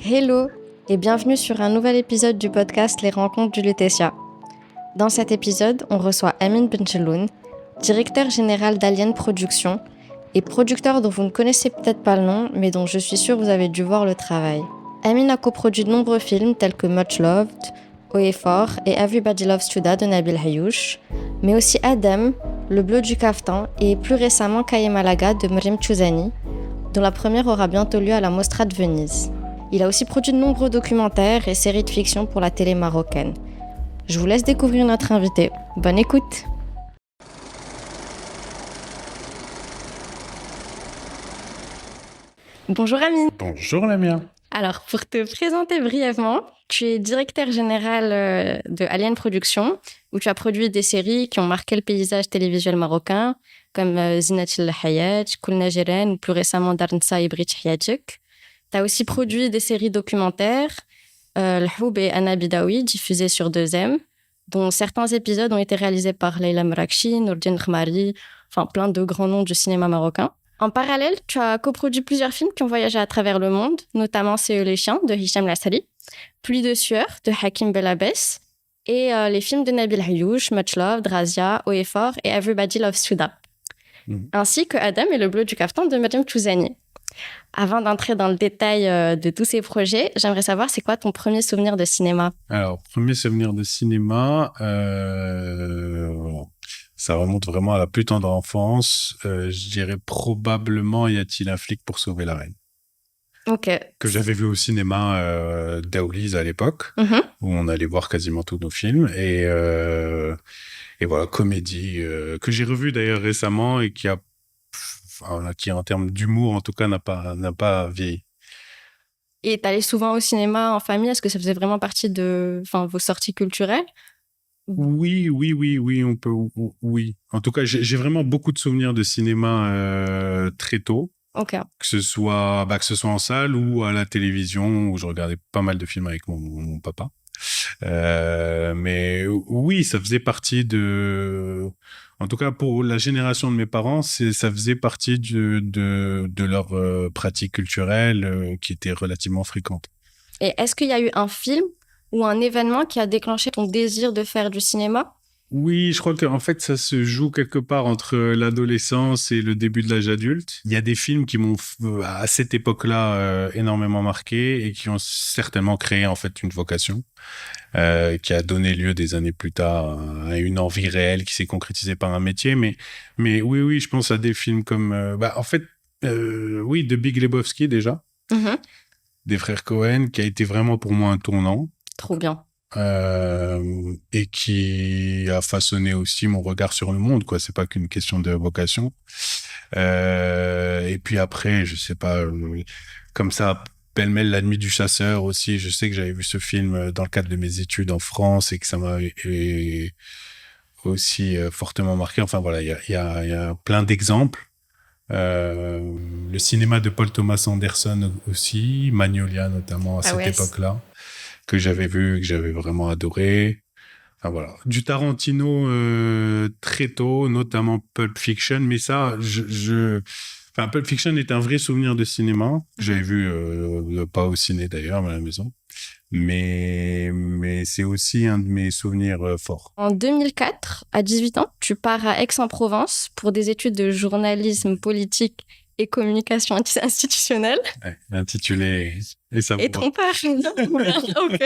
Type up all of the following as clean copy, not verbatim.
Hello et bienvenue sur un nouvel épisode du podcast Les Rencontres du Lutetia. Dans cet épisode, on reçoit Amin Bencheloun, directeur général d'Alien Productions et producteur dont vous ne connaissez peut-être pas le nom, mais dont je suis sûre vous avez dû voir le travail. Amin a coproduit de nombreux films tels que Much Loved, Haut et Fort et Everybody Loves Tuda de Nabil Hayouch, mais aussi Adam, Le Bleu du Caftan et plus récemment Kaye Malaga de Mriem Chouzani, dont la première aura bientôt lieu à la Mostra de Venise. Il a aussi produit de nombreux documentaires et séries de fiction pour la télé marocaine. Je vous laisse découvrir notre invité. Bonne écoute! Bonjour Amin. Bonjour Lamia. Alors, pour te présenter brièvement, tu es directeur général de Alien Productions, où tu as produit des séries qui ont marqué le paysage télévisuel marocain, comme Zinat El Hayat, Koulna Jiren, ou plus récemment Darnsa et Brit Hiyatek. Tu as aussi produit des séries documentaires, L'Houb et Anna Bidawi, diffusées sur 2M, dont certains épisodes ont été réalisés par Leila Mrakchi, Nourdine Khmari, enfin plein de grands noms du cinéma marocain. En parallèle, tu as coproduit plusieurs films qui ont voyagé à travers le monde, notamment C'est eux les chiens de Hicham Lassali, Pluie de sueur de Hakim Belabès et les films de Nabil Hayouch, Much Loved, Razia, Haut et Fort et Everybody Loves Tuda, ainsi que Adam et Le Bleu du Caftan de Mriem Chouzani. Avant d'entrer dans le détail de tous ces projets, j'aimerais savoir c'est quoi ton premier souvenir de cinéma? Alors, premier souvenir de cinéma, ça remonte vraiment à la plus tendre enfance. Je dirais probablement Y a-t-il un flic pour sauver la reine? Ok. Que j'avais vu au cinéma d'Aouliz à l'époque, où on allait voir quasiment tous nos films. Et voilà, comédie, que j'ai revu d'ailleurs récemment et qui en termes d'humour, en tout cas, n'a pas vieilli. Et t'allais souvent au cinéma en famille? Est-ce que ça faisait vraiment partie de vos sorties culturelles? Oui, oui. En tout cas, j'ai vraiment beaucoup de souvenirs de cinéma très tôt. Ok. Que ce soit en salle ou à la télévision, où je regardais pas mal de films avec mon papa. Mais oui, ça faisait partie en tout cas pour la génération de mes parents, ça faisait partie de leur pratique culturelle qui était relativement fréquente. Et est-ce qu'il y a eu un film ou un événement qui a déclenché ton désir de faire du cinéma? Oui, je crois qu'en fait, ça se joue quelque part entre l'adolescence et le début de l'âge adulte. Il y a des films qui m'ont, à cette époque-là, énormément marqué et qui ont certainement créé, en fait, une vocation qui a donné lieu des années plus tard à une envie réelle qui s'est concrétisée par un métier. Mais oui, je pense à des films comme, de Big Lebowski, déjà, des frères Cohen, qui a été vraiment pour moi un tournant. Trop bien. Et qui a façonné aussi mon regard sur le monde, quoi. C'est pas qu'une question de vocation. Et puis après, je sais pas, comme ça, pêle-mêle, La Nuit du Chasseur aussi. Je sais que j'avais vu ce film dans le cadre de mes études en France et que ça m'a aussi fortement marqué. Enfin voilà, il y a plein d'exemples. Le cinéma de Paul Thomas Anderson aussi, Magnolia notamment à cette époque-là, que j'avais vu, que j'avais vraiment adoré. Enfin voilà, du Tarantino très tôt, notamment Pulp Fiction, mais ça, Pulp Fiction est un vrai souvenir de cinéma. J'avais vu pas au ciné d'ailleurs, mais à la maison. Mais c'est aussi un de mes souvenirs forts. En 2004, à 18 ans, tu pars à Aix-en-Provence pour des études de journalisme politique et communication institutionnelle. Ouais, intitulé et ça. Et ton père. Ok.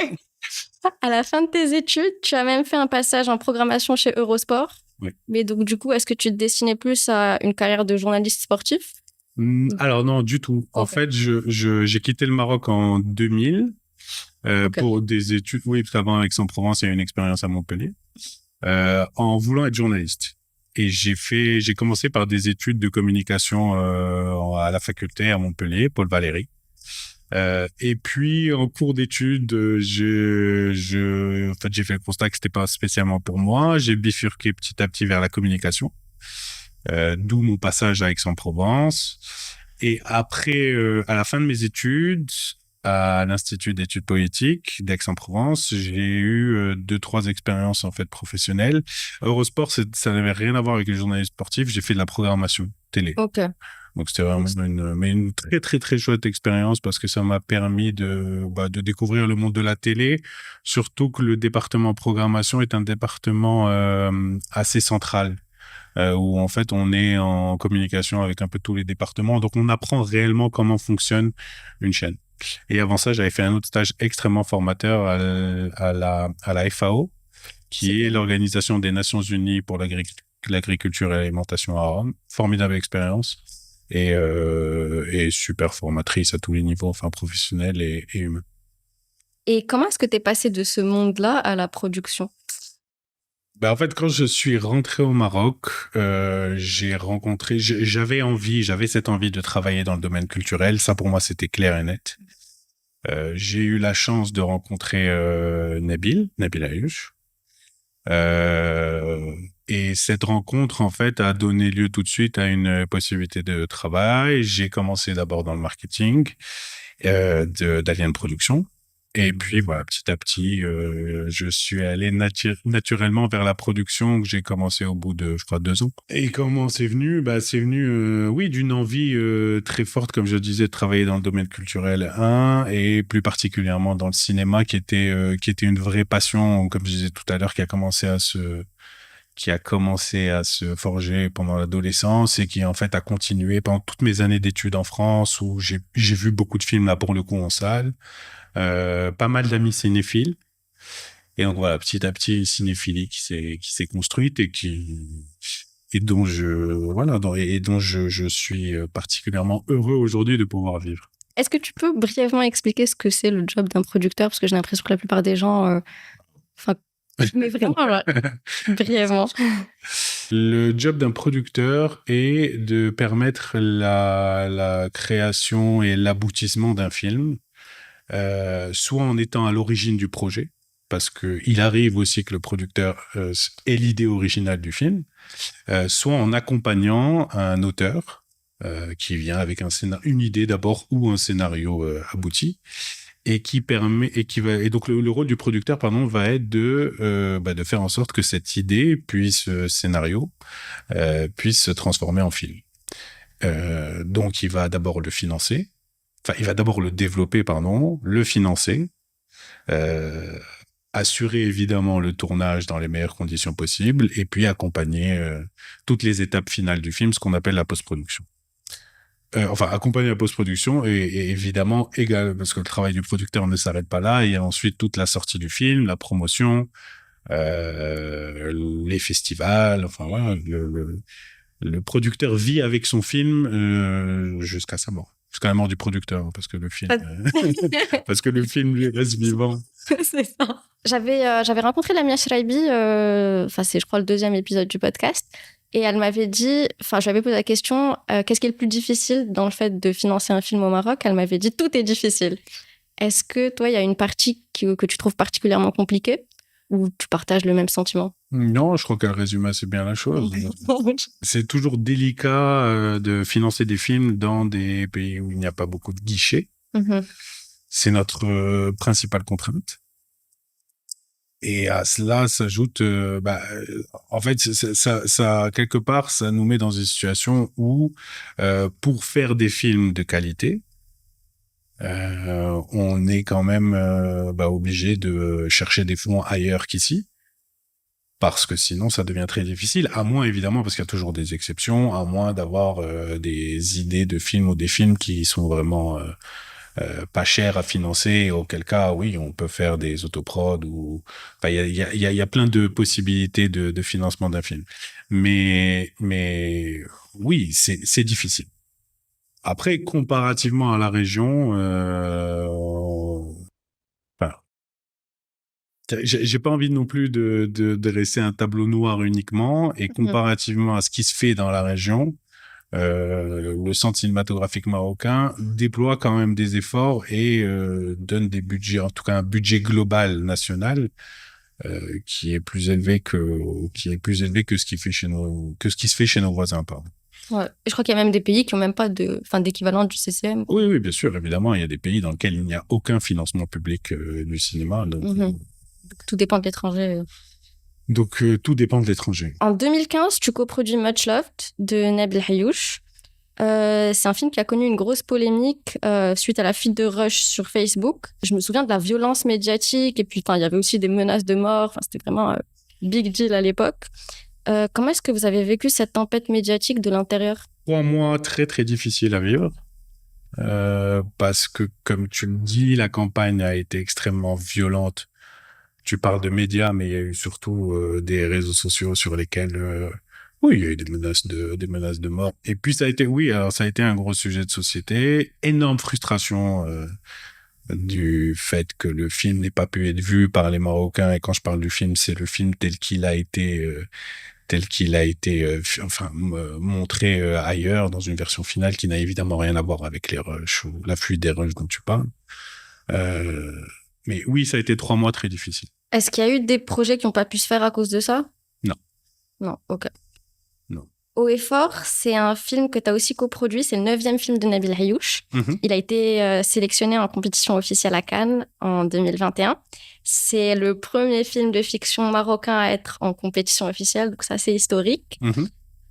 À la fin de tes études, tu as même fait un passage en programmation chez Eurosport. Oui. Mais donc, du coup, est-ce que tu te destinais plus à une carrière de journaliste sportif? Alors non, du tout. Okay. En fait, j'ai quitté le Maroc en 2000 pour des études. Oui, parce qu'avant, Aix-en-Provence, il y a une expérience à Montpellier, en voulant être journaliste. Et j'ai commencé par des études de communication à la faculté à Montpellier, Paul Valéry. Et puis en cours d'études, j'ai fait le constat que c'était pas spécialement pour moi. J'ai bifurqué petit à petit vers la communication, d'où mon passage à Aix-en-Provence. Et après, à la fin de mes études, à l'Institut d'études politiques d'Aix-en-Provence, j'ai eu 2-3 expériences en fait professionnelles. Eurosport, ça n'avait rien à voir avec le journalisme sportif. J'ai fait de la programmation télé. Ok. Donc c'était vraiment une très très très chouette expérience parce que ça m'a permis de découvrir le monde de la télé, surtout que le département programmation est un département assez central. Où en fait on est en communication avec un peu tous les départements, donc on apprend réellement comment fonctionne une chaîne. Et avant ça, j'avais fait un autre stage extrêmement formateur à la FAO, qui est l'Organisation des Nations Unies pour l'agriculture et l'alimentation à Rome. Formidable expérience et super formatrice à tous les niveaux, enfin professionnels et humains. Et comment est-ce que tu es passé de ce monde-là à la production? En fait, quand je suis rentré au Maroc, j'avais cette envie de travailler dans le domaine culturel. Ça, pour moi, c'était clair et net. J'ai eu la chance de rencontrer Nabil Ayouch. Et cette rencontre, en fait, a donné lieu tout de suite à une possibilité de travail. J'ai commencé d'abord dans le marketing d'Alien Production. Et puis, voilà, petit à petit, je suis allé naturellement vers la production que j'ai commencé au bout de, je crois, 2 ans. Et comment c'est venu? C'est venu, oui, d'une envie très forte, comme je disais, de travailler dans le domaine culturel, et plus particulièrement dans le cinéma, qui était une vraie passion, comme je disais tout à l'heure, qui a commencé à se forger pendant l'adolescence et qui, en fait, a continué pendant toutes mes années d'études en France, où j'ai vu beaucoup de films, là, pour le coup, en salle. Pas mal d'amis cinéphiles. Et donc, voilà, petit à petit, une cinéphilie qui s'est construite et dont je suis particulièrement heureux aujourd'hui de pouvoir vivre. Est-ce que tu peux brièvement expliquer ce que c'est le job d'un producteur? Parce que j'ai l'impression que la plupart des gens... mais vraiment, brièvement. Le job d'un producteur est de permettre la création et l'aboutissement d'un film, soit en étant à l'origine du projet, parce que il arrive aussi que le producteur ait l'idée originale du film, soit en accompagnant un auteur qui vient avec une idée d'abord ou un scénario abouti. Et donc le rôle du producteur, va être de faire en sorte que cette idée scénario puisse se transformer en film. Donc il va d'abord le financer, il va d'abord le développer, le financer, assurer évidemment le tournage dans les meilleures conditions possibles, et puis accompagner toutes les étapes finales du film, ce qu'on appelle la post-production. Accompagner la post-production et évidemment parce que le travail du producteur ne s'arrête pas là. Il y a ensuite toute la sortie du film, la promotion, les festivals. Le producteur vit avec son film jusqu'à sa mort, jusqu'à la mort du producteur, parce que le film lui reste vivant. C'est ça. J'avais rencontré Lamia Shraibi, c'est je crois le 2e épisode du podcast. Et elle m'avait dit, je lui avais posé la question, qu'est-ce qui est le plus difficile dans le fait de financer un film au Maroc? Elle m'avait dit, tout est difficile. Est-ce que toi, il y a une partie que tu trouves particulièrement compliquée ou tu partages le même sentiment? Non, je crois qu'elle résume assez bien la chose. C'est toujours délicat de financer des films dans des pays où il n'y a pas beaucoup de guichets. Mm-hmm. C'est notre principale contrainte. Et à cela s'ajoute, en fait, ça quelque part, ça nous met dans une situation où, pour faire des films de qualité, on est quand même obligé de chercher des fonds ailleurs qu'ici, parce que sinon ça devient très difficile. À moins évidemment, parce qu'il y a toujours des exceptions, à moins d'avoir des idées de films ou des films qui sont vraiment pas cher à financer, auquel cas, oui, on peut faire des autoprods ou, il y a plein de possibilités de financement d'un film. Mais oui, c'est difficile. Après, comparativement à la région, j'ai pas envie non plus de dresser un tableau noir uniquement, et comparativement à ce qui se fait dans la région, le centre cinématographique marocain déploie quand même des efforts et donne des budgets, en tout cas un budget global national qui est plus élevé que ce qui se fait chez nos voisins, pardon. Ouais. Et je crois qu'il y a même des pays qui n'ont même pas d'équivalent du CCM. Oui, bien sûr, évidemment, il y a des pays dans lesquels il n'y a aucun financement public du cinéma. Donc, tout dépend de l'étranger. Donc, tout dépend de l'étranger. En 2015, tu coproduis Much Loved de Nabil Ayouch. C'est un film qui a connu une grosse polémique suite à la fuite de Rush sur Facebook. Je me souviens de la violence médiatique et puis il y avait aussi des menaces de mort. C'était vraiment big deal à l'époque. Comment est-ce que vous avez vécu cette tempête médiatique de l'intérieur? 3 mois très très difficiles à vivre parce que, comme tu le dis, la campagne a été extrêmement violente. Tu parles de médias, mais il y a eu surtout des réseaux sociaux sur lesquels oui, il y a eu des menaces de mort. Et puis ça a été, oui, alors ça a été un gros sujet de société, énorme frustration du fait que le film n'ait pas pu être vu par les Marocains. Et quand je parle du film, c'est le film tel qu'il a été montré ailleurs dans une version finale qui n'a évidemment rien à voir avec les rushs ou la fuite des rushs dont tu parles. Mais oui, ça a été 3 mois très difficiles. Est-ce qu'il y a eu des projets qui n'ont pas pu se faire à cause de ça? Non. Non, ok. Non. Haut et fort, c'est un film que tu as aussi coproduit. C'est le 9e film de Nabil Ayouch. Il a été sélectionné en compétition officielle à Cannes en 2021. C'est le premier film de fiction marocain à être en compétition officielle, donc ça, c'est historique.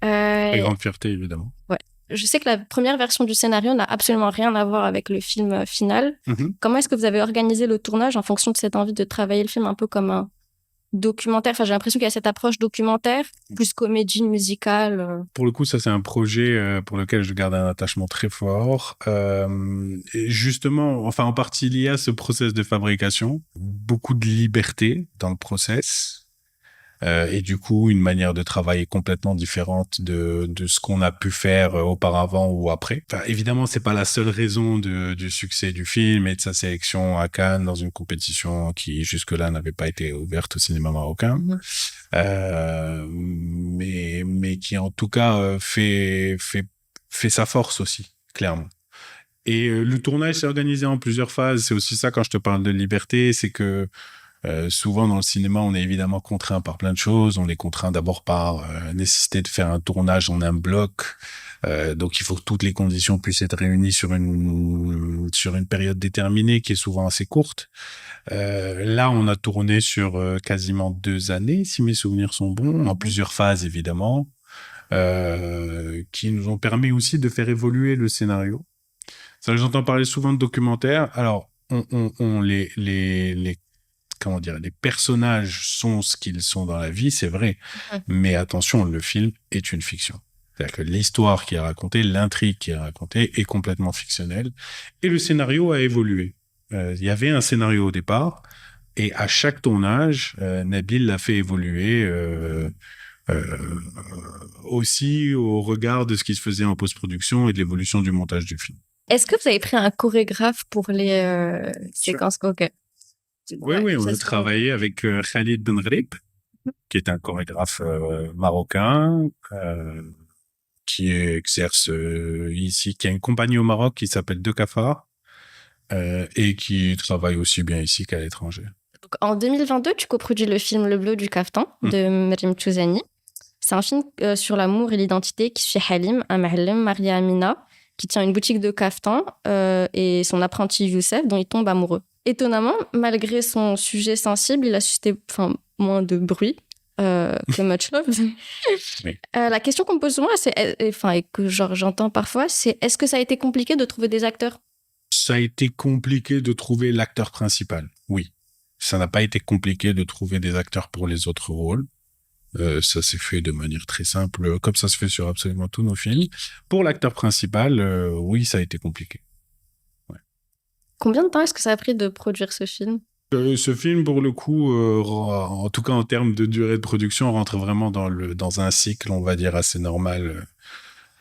Très grande fierté, évidemment. Ouais. Je sais que la première version du scénario n'a absolument rien à voir avec le film final. Comment est-ce que vous avez organisé le tournage en fonction de cette envie de travailler le film un peu comme un documentaire? J'ai l'impression qu'il y a cette approche documentaire, plus comédie musicale. Pour le coup, ça, c'est un projet pour lequel je garde un attachement très fort. Et justement, en partie lié à ce process de fabrication, beaucoup de liberté dans le process. Et du coup, une manière de travailler complètement différente de ce qu'on a pu faire auparavant ou après. Évidemment, c'est pas la seule raison du succès du film et de sa sélection à Cannes dans une compétition qui jusque-là n'avait pas été ouverte au cinéma marocain, mais qui en tout cas fait sa force aussi, clairement. Et le tournage s'est organisé en plusieurs phases. C'est aussi ça quand je te parle de liberté, c'est que souvent dans le cinéma, on est évidemment contraint par plein de choses. On est contraint d'abord par nécessité de faire un tournage en un bloc. Donc il faut que toutes les conditions puissent être réunies sur une période déterminée qui est souvent assez courte. Là, on a tourné sur quasiment 2 années, si mes souvenirs sont bons, en plusieurs phases évidemment, qui nous ont permis aussi de faire évoluer le scénario. Ça, j'entends parler souvent de documentaires. Alors, comment dire, les personnages sont ce qu'ils sont dans la vie, c'est vrai. Mais attention, le film est une fiction. C'est-à-dire que l'histoire qui est racontée, l'intrigue qui est racontée est complètement fictionnelle. Et le scénario a évolué. Il y avait un scénario au départ, et à chaque tournage, Nabil l'a fait évoluer aussi au regard de ce qui se faisait en post-production et de l'évolution du montage du film. Est-ce que vous avez pris un chorégraphe pour les séquences? Ok. Oui, on a travaillé avec Khalid Benrib, qui est un chorégraphe marocain qui exerce ici, qui a une compagnie au Maroc qui s'appelle De Cafard et qui travaille aussi bien ici qu'à l'étranger. Donc, en 2022, tu coproduis le film Le Bleu du Caftan de Meriem Touzani. C'est un film sur l'amour et l'identité qui suit Halim, un Ma'allem, Maria Amina, qui tient une boutique de caftan et son apprenti Youssef, dont il tombe amoureux. Étonnamment, malgré son sujet sensible, il a suscité moins de bruit que Much Love. Oui. La question qu'on me pose souvent, et que j'entends parfois, c'est est-ce que ça a été compliqué de trouver des acteurs? Ça a été compliqué de trouver l'acteur principal, oui. Ça n'a pas été compliqué de trouver des acteurs pour les autres rôles. Ça s'est fait de manière très simple, comme ça se fait sur absolument tous nos films. Pour l'acteur principal, oui, ça a été compliqué. Ouais. Combien de temps est-ce que ça a pris de produire ce film? Ce film, pour le coup, en tout cas en termes de durée de production, rentre vraiment dans un cycle, on va dire, assez normal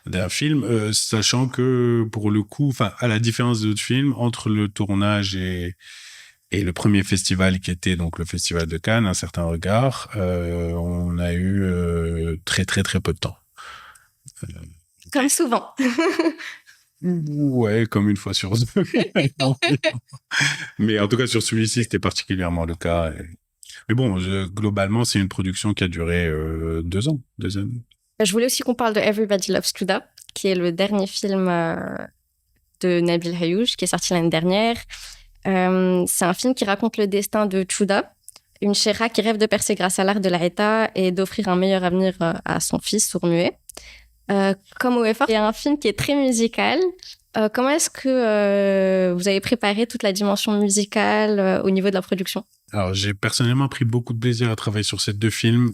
d'un film, sachant que, pour le coup, à la différence d'autres films, entre le tournage et le premier festival qui était donc le festival de Cannes, Un certain regard, on a eu très très très peu de temps. Comme souvent. Ouais, comme une fois sur 2. Mais en tout cas, sur celui-ci, c'était particulièrement le cas. Mais bon, globalement, c'est une production qui a duré 2 ans, 2 années. Je voulais aussi qu'on parle de Everybody Loves Touda, qui est le dernier film de Nabil Ayouch, qui est sorti l'année dernière. C'est un film qui raconte le destin de Touda, une chéra qui rêve de percer grâce à l'art de l'Aïta et d'offrir un meilleur avenir à son fils sourd-muet. Comme OFR, il y a un film qui est très musical. Comment est-ce que vous avez préparé toute la dimension musicale au niveau de la production? Alors, j'ai personnellement pris beaucoup de plaisir à travailler sur ces deux films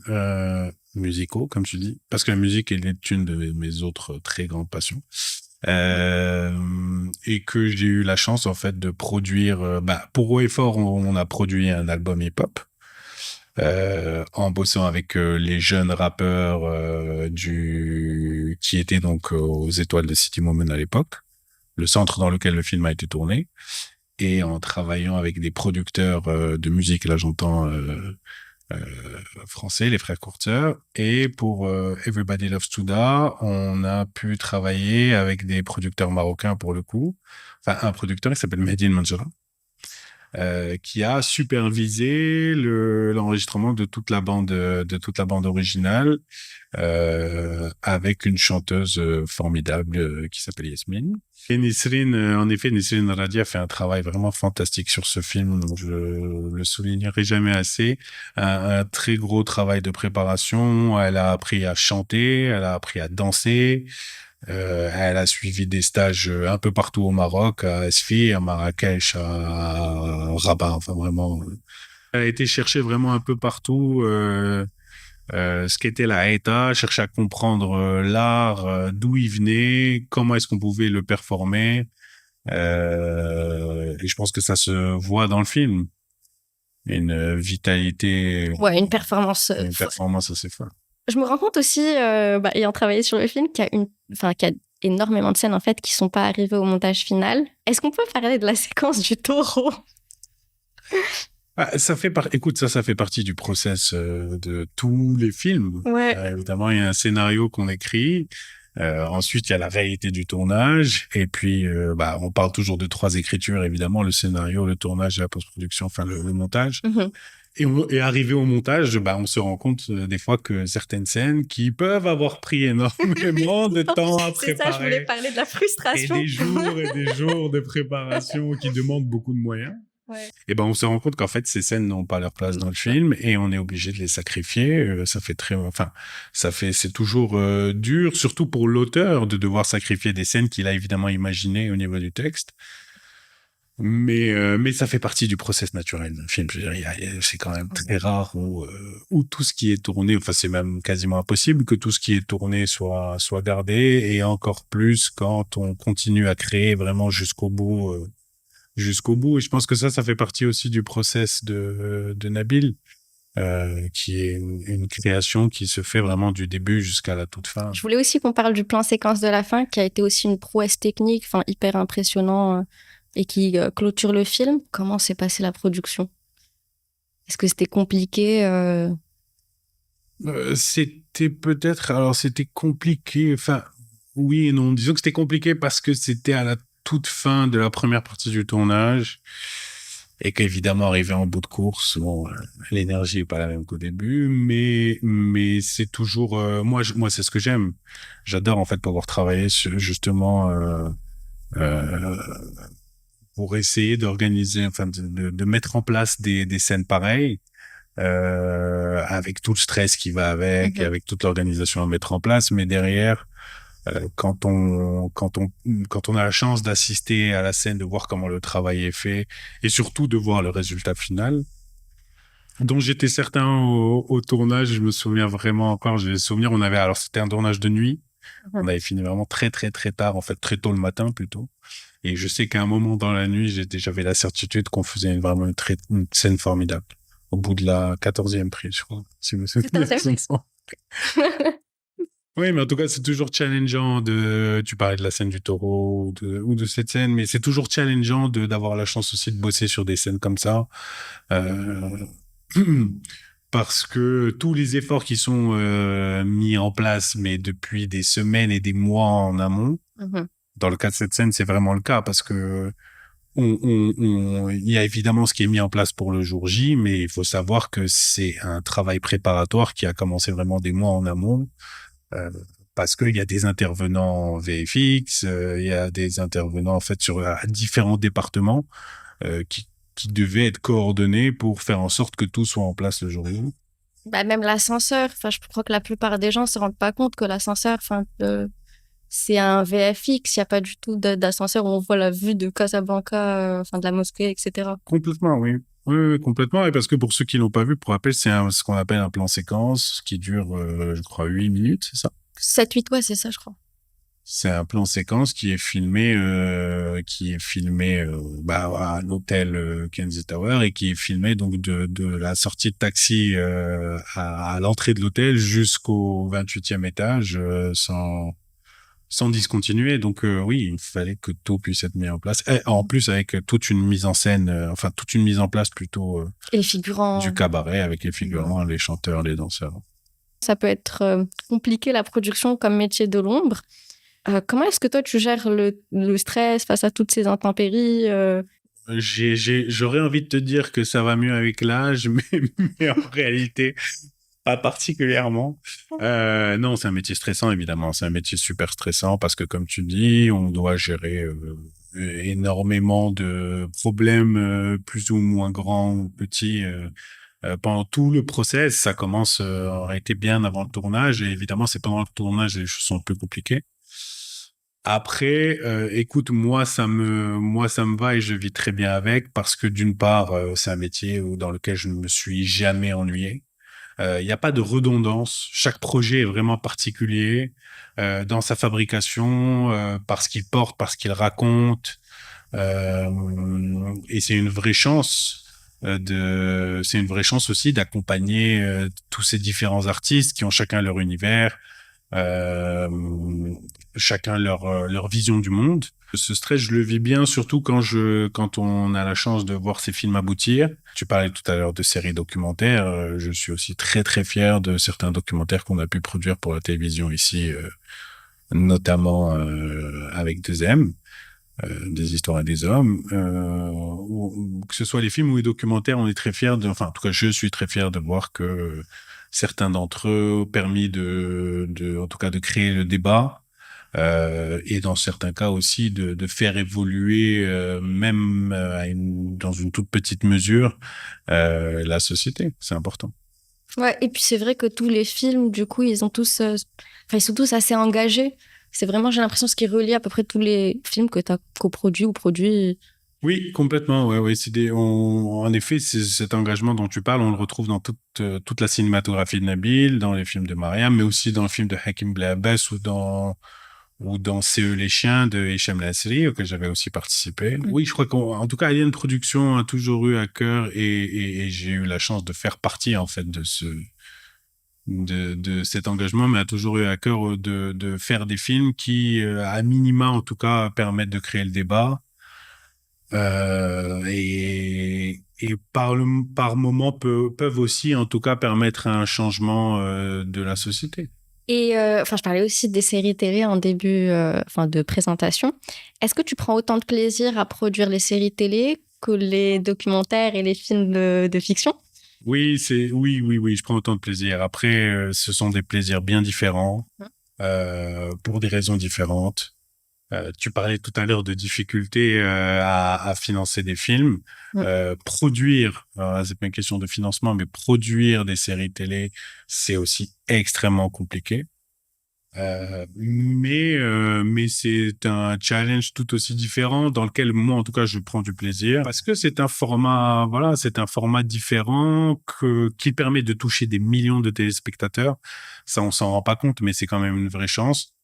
musicaux, comme tu dis, parce que la musique elle est une de mes autres très grandes passions. Et que j'ai eu la chance en fait de produire. Pour Haut et Fort, on a produit un album hip-hop en bossant avec les jeunes rappeurs qui étaient donc aux Étoiles de City Moment à l'époque, le centre dans lequel le film a été tourné, et en travaillant avec des producteurs de musique. Là, j'entends français, les frères Courteur. Et pour Everybody Loves Touda, on a pu travailler avec des producteurs marocains pour le coup. Enfin, un producteur, il s'appelle Mehdi Manjara, qui a supervisé l'enregistrement de toute la bande originale, avec une chanteuse formidable qui s'appelle Yasmine. Et Nisrine, en effet, Nisrine Radi a fait un travail vraiment fantastique sur ce film, donc je le soulignerai jamais assez. Un très gros travail de préparation. Elle a appris à chanter, elle a appris à danser. Elle a suivi des stages un peu partout au Maroc, à Esfi, à Marrakech, à Rabat, enfin vraiment. Elle a été chercher vraiment un peu partout ce qu'était la Haïta, chercher à comprendre l'art, d'où il venait, comment est-ce qu'on pouvait le performer. Et je pense que ça se voit dans le film. Une vitalité. Ouais, une performance. Une performance assez folle. Je me rends compte aussi, ayant travaillé sur le film, qu'il y a énormément de scènes en fait qui sont pas arrivées au montage final. Est-ce qu'on peut parler de la séquence du taureau? Écoute, ça fait partie du process de tous les films. Ouais. Évidemment, il y a un scénario qu'on écrit. Ensuite, il y a la réalité du tournage. Et puis, on parle toujours de 3 écritures, évidemment, le scénario, le tournage et la post-production, enfin le montage. Mm-hmm. Et arrivé au montage, on se rend compte des fois que certaines scènes qui peuvent avoir pris énormément de temps à préparer. C'est ça, je voulais parler de la frustration. Et des jours de préparation qui demandent beaucoup de moyens. Ouais. Et on se rend compte qu'en fait, ces scènes n'ont pas leur place dans le film et on est obligé de les sacrifier. C'est toujours dur, surtout pour l'auteur, de devoir sacrifier des scènes qu'il a évidemment imaginées au niveau du texte. Mais ça fait partie du process naturel d'un film. Je veux dire, c'est quand même très rare où tout ce qui est tourné, enfin c'est même quasiment impossible que tout ce qui est tourné soit gardé, et encore plus quand on continue à créer vraiment jusqu'au bout. Et je pense que ça fait partie aussi du process de Nabil, qui est une création qui se fait vraiment du début jusqu'à la toute fin. Je voulais aussi qu'on parle du plan séquence de la fin, qui a été aussi une prouesse technique, hyper impressionnant, et qui clôture le film. Comment s'est passée la production? Est-ce que c'était compliqué? C'était compliqué, enfin, oui et non. Disons que c'était compliqué parce que c'était à la toute fin de la première partie du tournage et qu'évidemment, arrivé en bout de course, l'énergie est pas la même qu'au début, mais c'est toujours, moi, c'est ce que j'aime. J'adore, en fait, pouvoir travailler sur, justement, pour essayer d'organiser, enfin, de mettre en place des scènes pareilles, avec tout le stress qui va avec, et avec toute l'organisation à mettre en place, mais derrière, quand on a la chance d'assister à la scène, de voir comment le travail est fait, et surtout de voir le résultat final, dont j'étais certain au tournage. Je me souviens vraiment encore, j'ai des souvenirs, c'était un tournage de nuit, on avait fini vraiment très très très tard, en fait très tôt le matin plutôt, et je sais qu'à un moment dans la nuit, j'avais la certitude qu'on faisait vraiment une scène formidable, au bout de la 14e prise, je crois, si vous souvenez. Oui, mais en tout cas, c'est toujours challengeant tu parlais de la scène du taureau ou de cette scène, mais c'est toujours challengeant d'avoir la chance aussi de bosser sur des scènes comme ça. Parce que tous les efforts qui sont mis en place, mais depuis des semaines et des mois en amont, dans le cas de cette scène, c'est vraiment le cas parce que il y a évidemment ce qui est mis en place pour le jour J, mais il faut savoir que c'est un travail préparatoire qui a commencé vraiment des mois en amont. Parce qu'il y a des intervenants VFX, il y a des intervenants en fait sur différents départements qui devaient être coordonnés pour faire en sorte que tout soit en place le jour où. Bah, même l'ascenseur. Enfin, je crois que la plupart des gens se rendent pas compte que l'ascenseur, enfin, c'est un VFX. Il n'y a pas du tout d'ascenseur où on voit la vue de Casablanca, enfin, de la mosquée, etc. Complètement, oui. Oui, oui, complètement. Et parce que pour ceux qui l'ont pas vu, pour rappel, ce qu'on appelle un plan séquence qui dure, je crois, 8 minutes, c'est ça? 7-8, ouais, c'est ça, je crois. C'est un plan séquence qui est filmé bah, à l'hôtel Kenzie Tower et qui est filmé donc de la sortie de taxi à l'entrée de l'hôtel jusqu'au 28e étage sans discontinuer. Donc oui, il fallait que tout puisse être mis en place. Et en plus avec toute une mise en scène, enfin toute une mise en place plutôt Et les figurants. du cabaret avec les figurants, les chanteurs, les danseurs. Ça peut être compliqué, la production, comme métier de l'ombre. Comment est-ce que toi, tu gères le stress face à toutes ces intempéries J'aurais envie de te dire que ça va mieux avec l'âge, mais en réalité, pas particulièrement. Non, c'est un métier stressant, évidemment. C'est un métier super stressant parce que, comme tu dis, on doit gérer énormément de problèmes plus ou moins grands ou petits pendant tout le process. Ça commence en réalité bien avant le tournage et évidemment, c'est pendant le tournage que les choses sont plus compliquées. Après, écoute, moi, ça me va et je vis très bien avec parce que d'une part, c'est un métier dans lequel je ne me suis jamais ennuyé. Il n'y a pas de redondance. Chaque projet est vraiment particulier dans sa fabrication, parce qu'il porte, parce qu'il raconte. Et c'est une vraie chance c'est une vraie chance aussi d'accompagner tous ces différents artistes qui ont chacun leur univers, euh, chacun leur vision du monde. Ce stress, je le vis bien, surtout quand on a la chance de voir ces films aboutir. Tu parlais tout à l'heure de séries documentaires. Je suis aussi très, très fier de certains documentaires qu'on a pu produire pour la télévision ici, notamment avec 2M, des histoires et des hommes. Que ce soit les films ou les documentaires, on est très fiers enfin, en tout cas, je suis très fier de voir que certains d'entre eux ont permis en tout cas, de créer le débat, et dans certains cas aussi de faire évoluer, même dans une toute petite mesure, la société. C'est important. Ouais, et puis c'est vrai que tous les films, du coup, ils ont tous, enfin, ils sont tous assez engagés. C'est vraiment, j'ai l'impression, ce qui relie à peu près tous les films que tu as coproduits ou produits. Oui, complètement. Ouais, ouais. En effet, cet engagement dont tu parles, on le retrouve dans toute la cinématographie de Nabil, dans les films de Mariam, mais aussi dans le film de Hakim Blabès ou dans C'est eux les chiens de Hicham Lassri, auquel j'avais aussi participé. Oui, je crois qu'en tout cas, Alien Production a toujours eu à cœur et j'ai eu la chance de faire partie, en fait, de cet engagement, mais a toujours eu à cœur de faire des films qui, à minima, en tout cas, permettent de créer le débat, et par moment peuvent aussi, en tout cas, permettre un changement de la société. Et enfin, je parlais aussi des séries télé en début, enfin, de présentation. Est-ce que tu prends autant de plaisir à produire les séries télé que les documentaires et les films de fiction? Oui, oui, je prends autant de plaisir. Après, ce sont des plaisirs bien différents, pour des raisons différentes. Tu parlais tout à l'heure de difficultés à financer des films. Produire, c'est pas une question de financement, mais produire des séries télé, c'est aussi extrêmement compliqué. Mais c'est un challenge tout aussi différent dans lequel moi, en tout cas, je prends du plaisir parce que c'est un format différent qui permet de toucher des millions de téléspectateurs. Ça, on s'en rend pas compte, mais c'est quand même une vraie chance.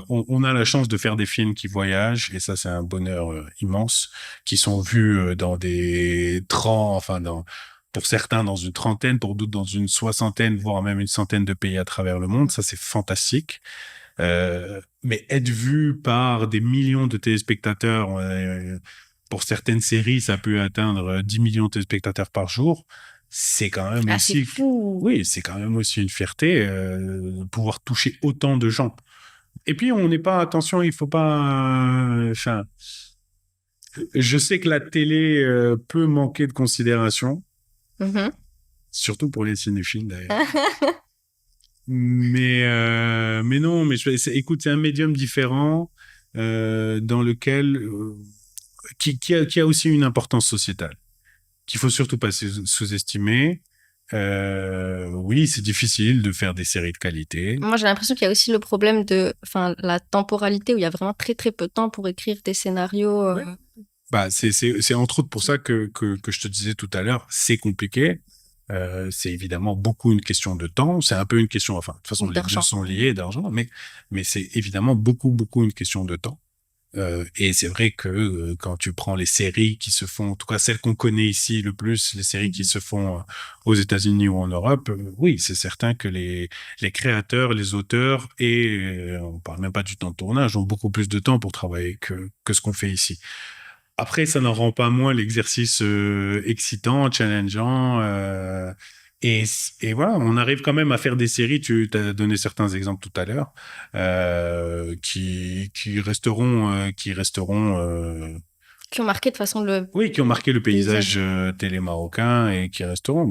On a la chance de faire des films qui voyagent et ça, c'est un bonheur immense, qui sont vus dans pour certains dans une trentaine, pour d'autres dans une soixantaine, voire même une centaine de pays à travers le monde. Ça, c'est fantastique. Mais être vu par des millions de téléspectateurs, pour certaines séries, ça peut atteindre 10 millions de téléspectateurs par jour. C'est quand même Ah, c'est aussi, fou! oui, c'est quand même aussi une fierté, de pouvoir toucher autant de gens. Et puis, on n'est pas, attention, il faut pas, enfin, je sais que la télé peut manquer de considération, Mhm. surtout pour les cinéphiles d'ailleurs. Mais non, écoute, c'est un médium différent dans lequel qui a aussi une importance sociétale qu'il faut surtout pas sous-estimer. Oui, c'est difficile de faire des séries de qualité. Moi, j'ai l'impression qu'il y a aussi le problème de, enfin, la temporalité où il y a vraiment très très peu de temps pour écrire des scénarios. Ouais. Bah, c'est entre autres pour ça que je te disais tout à l'heure, c'est compliqué. C'est évidemment beaucoup une question de temps. C'est un peu une question, enfin, de toute façon, les deux sont liés d'argent, mais c'est évidemment beaucoup une question de temps. Et c'est vrai que quand tu prends les séries qui se font, en tout cas celles qu'on connaît ici le plus, les séries qui se font aux États-Unis ou en Europe, oui, c'est certain que les créateurs, les auteurs et on parle même pas du temps de tournage, ont beaucoup plus de temps pour travailler que ce qu'on fait ici. Après, ça n'en rend pas moins l'exercice excitant, challengeant. Et, et voilà, on arrive quand même à faire des séries. Tu as donné certains exemples tout à l'heure qui resteront, qui ont marqué de façon oui, qui ont marqué le paysage télé marocain et qui resteront.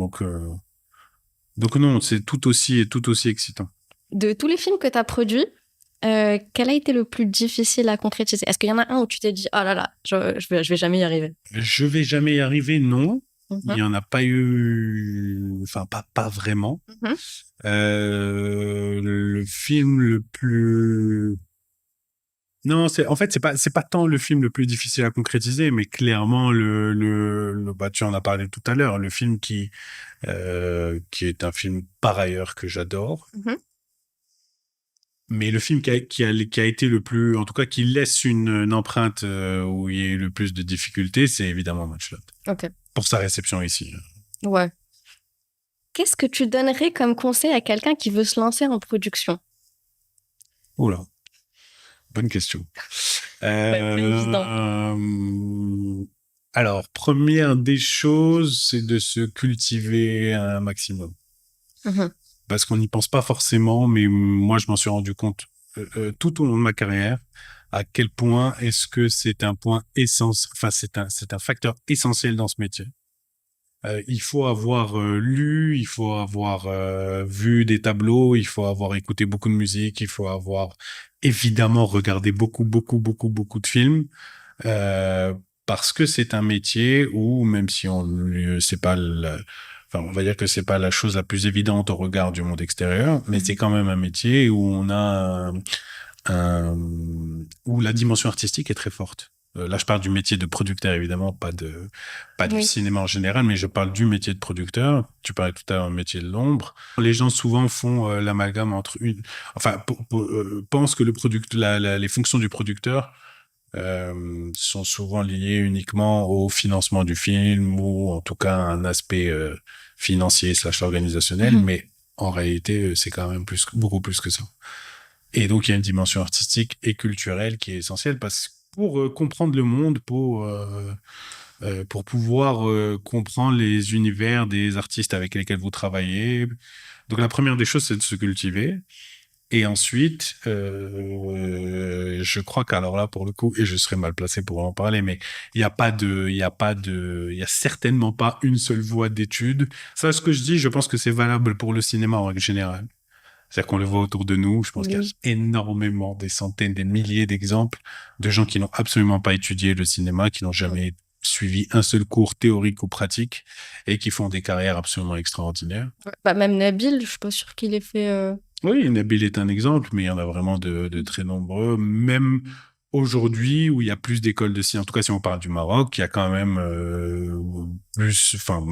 Donc non, c'est tout aussi excitant. De tous les films que tu as produits, quel a été le plus difficile à concrétiser? Est-ce qu'il y en a un où tu t'es dit, oh là là, je vais jamais y arriver? Je vais jamais y arriver, non. Mm-hmm. Il y en a pas eu, enfin pas vraiment. Mm-hmm. Le film le plus, non, en fait c'est pas tant le film le plus difficile à concrétiser, mais clairement bah tu en as parlé tout à l'heure, le film qui est un film par ailleurs que j'adore. Mm-hmm. Mais le film qui a été le plus, en tout cas, qui laisse une empreinte où il y a eu le plus de difficultés, c'est évidemment Matchlock. Ok. Pour sa réception ici. Ouais. Qu'est-ce que tu donnerais comme conseil à quelqu'un qui veut se lancer en production? Oula. Bonne question. Alors, première des choses, c'est de se cultiver un maximum. Mm-hmm. Parce qu'on n'y pense pas forcément, mais moi, je m'en suis rendu compte tout au long de ma carrière, à quel point est-ce que c'est un point essentiel, enfin, c'est un facteur essentiel dans ce métier. Il faut avoir lu, il faut avoir vu des tableaux, il faut avoir écouté beaucoup de musique, il faut avoir évidemment regardé beaucoup de films, parce que c'est un métier où, même si c'est pas enfin, on va dire que c'est pas la chose la plus évidente au regard du monde extérieur, mais c'est quand même un métier où on a où la dimension artistique est très forte. Là, je parle du métier de producteur, évidemment, pas du cinéma en général, mais je parle du métier de producteur. Tu parlais tout à l'heure du métier de l'ombre. Les gens souvent font l'amalgame entre pensent que les fonctions du producteur sont souvent liées uniquement au financement du film ou en tout cas un aspect financier / organisationnel, mais en réalité, c'est quand même beaucoup plus que ça. Et donc, il y a une dimension artistique et culturelle qui est essentielle pour comprendre le monde, pour pouvoir comprendre les univers des artistes avec lesquels vous travaillez. Donc, la première des choses, c'est de se cultiver. Et ensuite, je crois qu'alors là, pour le coup, et je serais mal placé pour en parler, mais il y a certainement pas une seule voie d'étude. Ça, ce que je dis, je pense que c'est valable pour le cinéma en règle générale. C'est-à-dire qu'on le voit autour de nous. Je pense qu'il y a énormément, des centaines, des milliers d'exemples de gens qui n'ont absolument pas étudié le cinéma, qui n'ont jamais suivi un seul cours théorique ou pratique et qui font des carrières absolument extraordinaires. Bah, même Nabil, je suis pas sûre qu'il ait fait... Oui, Nabil est un exemple, mais il y en a vraiment de très nombreux. Même aujourd'hui, où il y a plus d'écoles de cinéma, en tout cas si on parle du Maroc, il y a quand même plus... Enfin,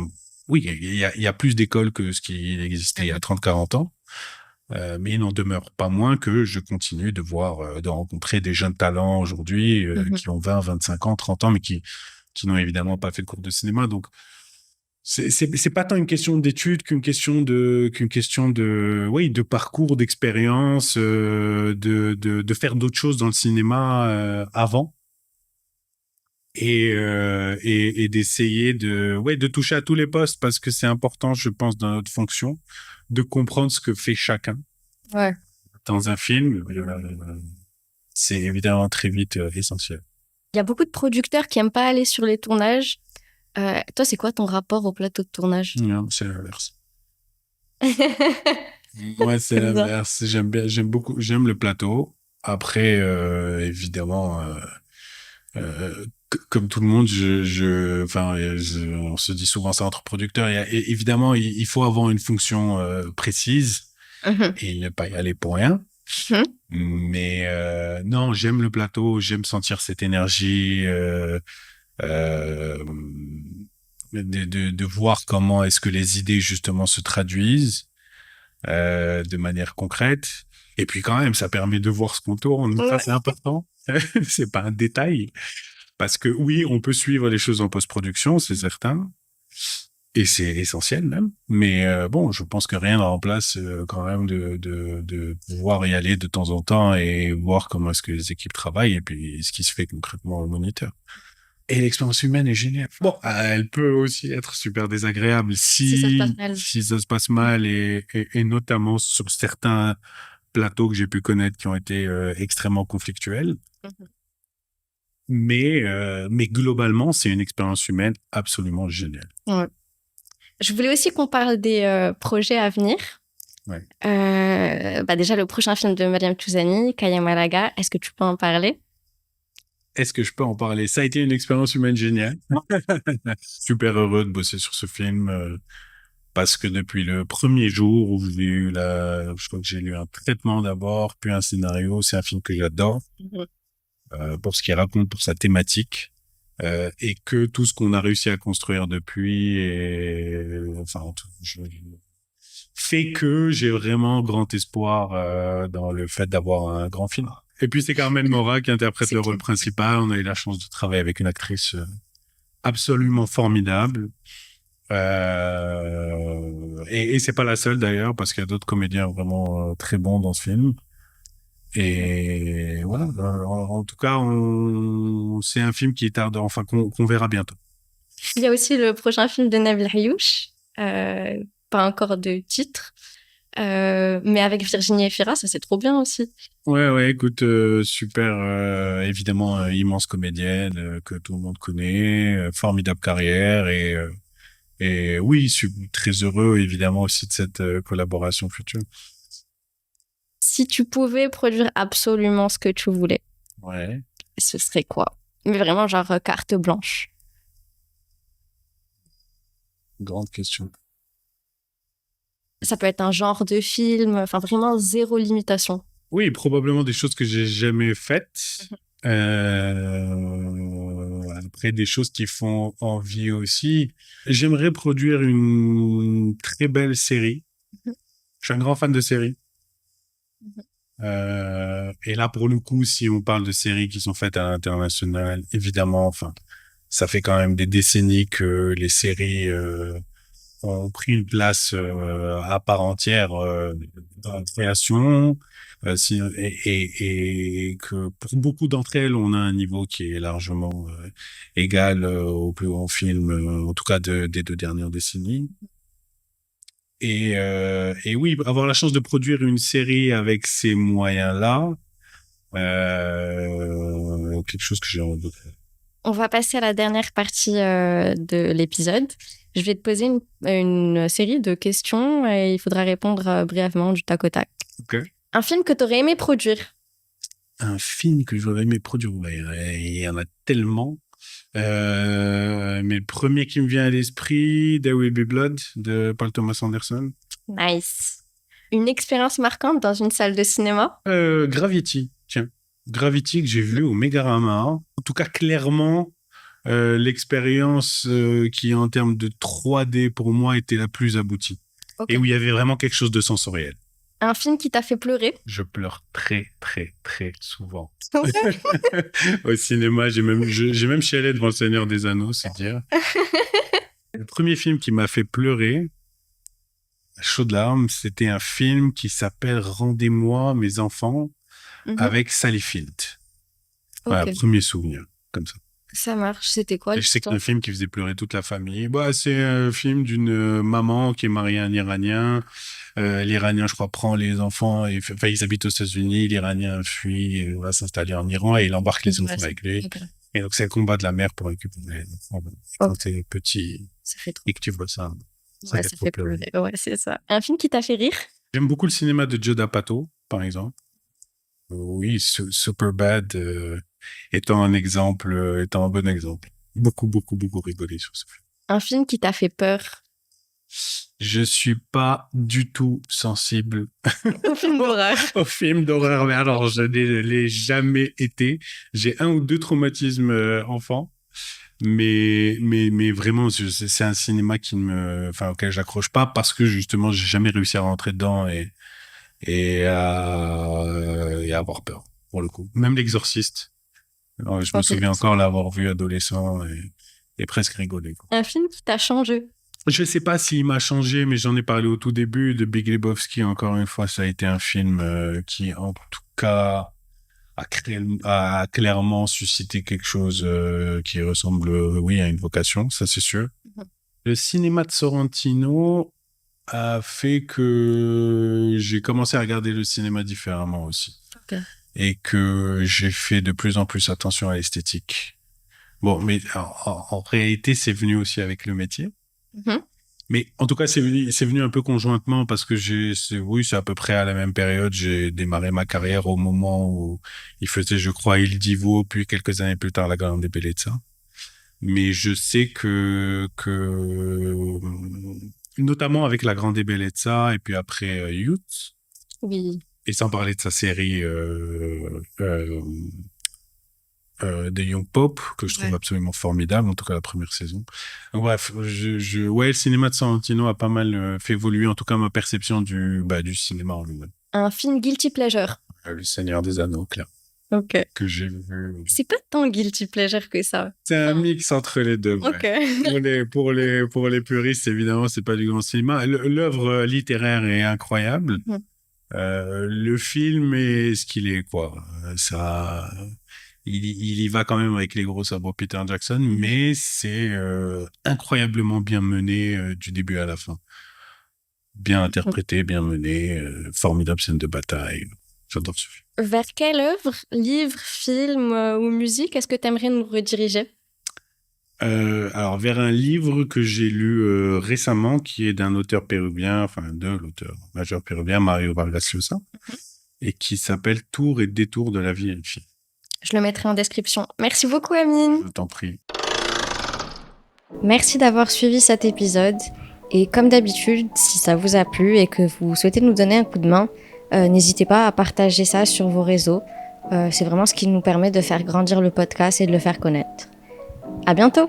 oui, il y a plus d'écoles que ce qui existait il y a 30-40 ans. Mais il n'en demeure pas moins que je continue de rencontrer des jeunes talents aujourd'hui qui ont 20, 25 ans, 30 ans, mais qui n'ont évidemment pas fait de cours de cinéma. Donc, c'est pas tant une question d'études qu'une question de parcours, d'expérience, de faire d'autres choses dans le cinéma avant. Et d'essayer de toucher à tous les postes parce que c'est important, je pense, dans notre fonction, de comprendre ce que fait chacun. Ouais. Dans un film, c'est évidemment très vite essentiel. Il y a beaucoup de producteurs qui aiment pas aller sur les tournages. Toi, c'est quoi ton rapport au plateau de tournage? Non, c'est l'inverse. Moi, c'est l'inverse. J'aime le plateau. Après, évidemment, comme tout le monde, on se dit souvent ça entre producteurs. Évidemment, il faut avoir une fonction précise et ne pas y aller pour rien. Mais non, j'aime le plateau, j'aime sentir cette énergie, de voir comment est-ce que les idées justement se traduisent de manière concrète. Et puis quand même, ça permet de voir ce qu'on tourne. Ça, c'est important. C'est pas un détail. Parce que oui, on peut suivre les choses en post-production, c'est certain. Et c'est essentiel même. Mais bon, je pense que rien ne remplace quand même de pouvoir y aller de temps en temps et voir comment est-ce que les équipes travaillent et puis ce qui se fait concrètement au moniteur. Et l'expérience humaine est géniale. Bon, elle peut aussi être super désagréable si ça se passe mal et notamment sur certains plateaux que j'ai pu connaître qui ont été extrêmement conflictuels. Mais globalement, c'est une expérience humaine absolument géniale. Ouais. Je voulais aussi qu'on parle des projets à venir. Ouais. Déjà, le prochain film de Mariam Touzani, Kaya Malaga, est-ce que tu peux en parler? Est-ce que je peux en parler? Ça a été une expérience humaine géniale. Super heureux de bosser sur ce film parce que depuis le premier jour où je crois que j'ai lu un traitement d'abord, puis un scénario, c'est un film que j'adore. Pour ce qu'il raconte, pour sa thématique, et que tout ce qu'on a réussi à construire depuis, fait que j'ai vraiment grand espoir dans le fait d'avoir un grand film. Et puis c'est Carmen Maura qui interprète le rôle principal. On a eu la chance de travailler avec une actrice absolument formidable. Et c'est pas la seule d'ailleurs, parce qu'il y a d'autres comédiens vraiment très bons dans ce film. Et voilà, en tout cas, c'est un film qui tarde, enfin qu'on verra bientôt. Il y a aussi le prochain film de Nabil Ayouch, pas encore de titre, mais avec Virginie Efira, ça c'est trop bien aussi. Ouais, écoute, super, évidemment, immense comédienne que tout le monde connaît, formidable carrière et oui, je suis très heureux évidemment aussi de cette collaboration future. Si tu pouvais produire absolument ce que tu voulais, ouais, ce serait quoi? Mais vraiment genre carte blanche. Grande question. Ça peut être un genre de film, enfin vraiment zéro limitation. Oui, probablement des choses que j'ai jamais faites. Après, des choses qui font envie aussi. J'aimerais produire une très belle série. Je suis un grand fan de séries. Et là, pour le coup, si on parle de séries qui sont faites à l'international, évidemment, enfin, ça fait quand même des décennies que les séries ont pris une place à part entière dans la création. Et que pour beaucoup d'entre elles, on a un niveau qui est largement égal au plus grand film, en tout cas des 2 dernières décennies. Et oui, avoir la chance de produire une série avec ces moyens-là, quelque chose que j'ai envie de faire. On va passer à la dernière partie de l'épisode. Je vais te poser une série de questions et il faudra répondre brièvement du tac au tac. Ok. Un film que tu aurais aimé produire? Un film que j'aurais aimé produire, il y en a tellement. Mais le premier qui me vient à l'esprit, There Will Be Blood de Paul Thomas Anderson. Nice. Une expérience marquante dans une salle de cinéma? Gravity, tiens. Gravity que j'ai vu au Mégarama. En tout cas, clairement, l'expérience qui, en termes de 3D, pour moi, était la plus aboutie. Okay. Et où il y avait vraiment quelque chose de sensoriel. Un film qui t'a fait pleurer? Je pleure très, très, très souvent. Au cinéma, j'ai même chialé devant Le Seigneur des Anneaux, c'est dire. Le premier film qui m'a fait pleurer, chaud de larmes, c'était un film qui s'appelle Rendez-moi mes enfants, avec Sally Field. Okay. Voilà, premier souvenir, comme ça. Ça marche. C'était quoi? Et je sais que c'est un film qui faisait pleurer toute la famille. C'est un film d'une maman qui est mariée à un Iranien. L'Iranien, je crois, prend les enfants. Ils habitent aux États-Unis. L'Iranien fuit et va s'installer en Iran et il embarque les enfants avec lui. Okay. Et donc, c'est le combat de la mère pour récupérer les enfants. Quand t'es petit et que tu vois ça. Ça fait pleurer. Ouais, c'est ça. Un film qui t'a fait rire? J'aime beaucoup le cinéma de Joe D'Apato, par exemple. Oui, Superbad. étant un bon exemple. Beaucoup rigolé sur ce film. Un film qui t'a fait peur? Je suis pas du tout sensible Au film d'horreur. Au film d'horreur. Mais alors, je ne l'ai jamais été. J'ai 1 ou 2 traumatismes enfants. Mais vraiment, c'est un cinéma auquel j'accroche pas parce que justement, j'ai jamais réussi à rentrer dedans et à avoir peur, pour le coup. Même L'Exorciste. Alors, je me souviens encore l'avoir vu adolescent et presque rigolé, quoi. Un film qui t'a changé? Je sais pas s'il m'a changé, mais j'en ai parlé au tout début de Big Lebowski. Encore une fois, ça a été un film qui, en tout cas, a clairement suscité quelque chose qui ressemble, oui, à une vocation, ça c'est sûr. Le cinéma de Sorrentino a fait que j'ai commencé à regarder le cinéma différemment aussi. Okay. Et que j'ai fait de plus en plus attention à l'esthétique. Bon, mais en réalité, c'est venu aussi avec le métier. Mm-hmm. Mais en tout cas, c'est venu un peu conjointement parce que c'est à peu près à la même période. J'ai démarré ma carrière au moment où il faisait, je crois, Il Divo, puis quelques années plus tard, La Grande Bellezza. Mais je sais que notamment avec La Grande Bellezza et puis après Youth. Oui. Et sans parler de sa série de Young Pope, que je trouve absolument formidable, en tout cas la première saison. Donc, bref, le cinéma de Sorrentino a pas mal fait évoluer, en tout cas, ma perception du cinéma en lui-même. Un film guilty pleasure? Le Seigneur des Anneaux, clair. Ok. Que j'ai vu. C'est pas tant guilty pleasure que ça. C'est un mix entre les deux. Ok. Pour les puristes, évidemment, c'est pas du grand cinéma. L'œuvre littéraire est incroyable. Le film est ce qu'il est, quoi. Il y va quand même avec les gros sabots Peter Jackson, mais c'est incroyablement bien mené du début à la fin. Bien interprété, bien mené, formidable scène de bataille. J'adore ce film. Vers quelle œuvre, livre, film ou musique est-ce que tu aimerais nous rediriger? Alors, vers un livre que j'ai lu récemment, qui est d'un auteur péruvien, de l'auteur majeur péruvien, Mario Vargas Llosa, et qui s'appelle Tours et détours de la vie et une fille. Je le mettrai en description. Merci beaucoup, Amine. Je t'en prie. Merci d'avoir suivi cet épisode. Et comme d'habitude, si ça vous a plu et que vous souhaitez nous donner un coup de main, n'hésitez pas à partager ça sur vos réseaux. C'est vraiment ce qui nous permet de faire grandir le podcast et de le faire connaître. À bientôt!